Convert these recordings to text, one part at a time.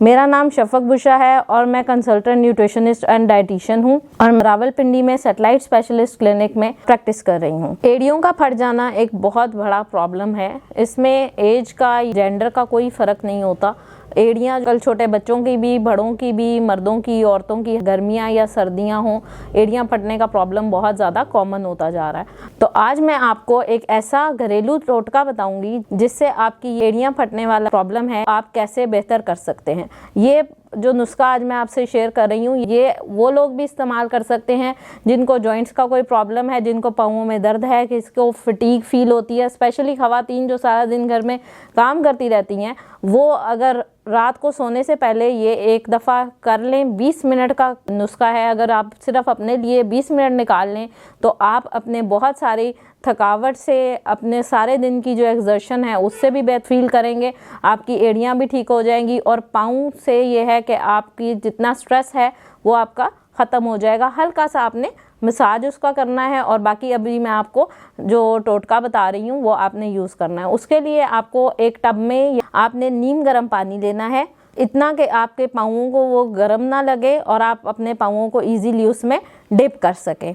मेरा नाम शफक बुशरा है और मैं कंसल्टेंट न्यूट्रिशनिस्ट एंड डाइटिशियन हूँ और रावलपिंडी में सैटेलाइट स्पेशलिस्ट क्लिनिक में प्रैक्टिस कर रही हूँ। एड़ियों का फट जाना एक बहुत बड़ा प्रॉब्लम है। इसमें एज का, जेंडर का कोई फ़र्क नहीं होता। एड़ियाँ कल छोटे बच्चों की भी, बड़ों की भी, मर्दों की, औरतों की, गर्मियाँ या सर्दियाँ हों, एड़ियाँ फटने का प्रॉब्लम बहुत ज़्यादा कॉमन होता जा रहा है। तो आज मैं आपको एक ऐसा घरेलू टोटका बताऊंगी जिससे आपकी एड़ियाँ फटने वाला प्रॉब्लम है आप कैसे बेहतर कर सकते हैं। ये जो नुस्खा आज मैं आपसे शेयर कर रही हूँ, ये वो लोग भी इस्तेमाल कर सकते हैं जिनको जॉइंट्स का कोई प्रॉब्लम है, जिनको पाँवों में दर्द है, किसको फटीग फील होती है। स्पेशली ख़वातीन जो सारा दिन घर में काम करती रहती हैं, वो अगर रात को सोने से पहले ये एक दफ़ा कर लें। 20 मिनट का नुस्खा है। अगर आप सिर्फ अपने लिए 20 मिनट निकाल लें तो आप अपने बहुत सारी थकावट से, अपने सारे दिन की जो एक्सर्शन है उससे भी बेहतर फील करेंगे। आपकी एड़ियाँ भी ठीक हो जाएंगी और पाँव से ये है कि आपकी जितना स्ट्रेस है वो आपका ख़त्म हो जाएगा। हल्का सा आपने मसाज उसका करना है और बाकी अभी मैं आपको जो टोटका बता रही हूँ वो आपने यूज़ करना है। उसके लिए आपको एक टब में आपने नीम गर्म पानी लेना है, इतना कि आपके पाँवों को वो गर्म ना लगे और आप अपने पाँवों को ईजीली उसमें डिप कर सकें।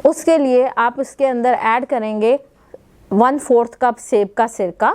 उसके लिए आप इसके अंदर ऐड करेंगे 1/4 कप सेब का सिरका,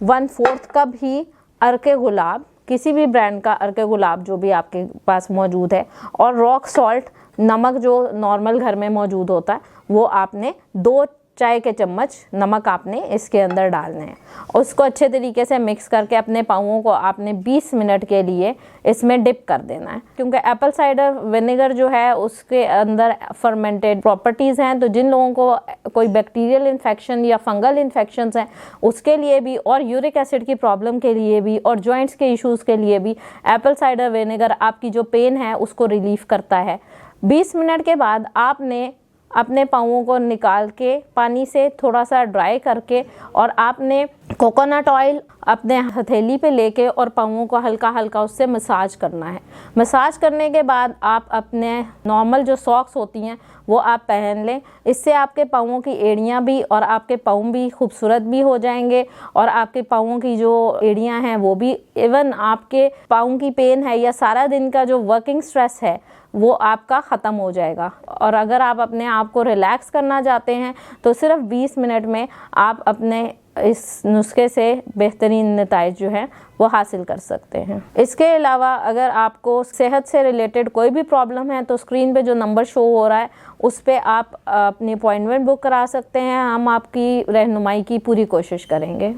1/4 कप ही अर्के गुलाब, किसी भी ब्रांड का अर्के गुलाब जो भी आपके पास मौजूद है, और रॉक सॉल्ट, नमक जो नॉर्मल घर में मौजूद होता है, वो आपने 2 चाय के चम्मच नमक आपने इसके अंदर डालने हैं। उसको अच्छे तरीके से मिक्स करके अपने पाँवों को आपने 20 मिनट के लिए इसमें डिप कर देना है। क्योंकि एप्पल साइडर विनेगर जो है उसके अंदर फर्मेंटेड प्रॉपर्टीज़ हैं, तो जिन लोगों को कोई बैक्टीरियल इन्फेक्शन या फंगल इन्फेक्शंस हैं उसके लिए भी, और यूरिक एसिड की प्रॉब्लम के लिए भी, और जॉइंट्स के इश्यूज़ के लिए भी एप्पल साइडर विनेगर आपकी जो पेन है उसको रिलीफ करता है। 20 मिनट के बाद आपने अपने पाँवों को निकाल के पानी से थोड़ा सा ड्राई करके और आपने कोकोनट ऑयल अपने हथेली पे लेके और पाँवों को हल्का हल्का उससे मसाज करना है। मसाज करने के बाद आप अपने नॉर्मल जो सॉक्स होती हैं वो आप पहन लें। इससे आपके पाँवों की एड़ियाँ भी और आपके पाँव भी खूबसूरत भी हो जाएंगे और आपके पाँवों की जो एड़ियाँ हैं वो भी, इवन आपके पाँव की पेन है या सारा दिन का जो वर्किंग स्ट्रेस है वो आपका ख़त्म हो जाएगा। और अगर आप अपने आप को रिलैक्स करना चाहते हैं तो सिर्फ 20 मिनट में आप अपने इस नुस्खे से बेहतरीन नताइज जो है वो हासिल कर सकते हैं। इसके अलावा अगर आपको सेहत से रिलेटेड कोई भी प्रॉब्लम है तो स्क्रीन पे जो नंबर शो हो रहा है उस पर आप अपनी अपॉइंटमेंट बुक करा सकते हैं। हम आपकी रहनुमाई की पूरी कोशिश करेंगे।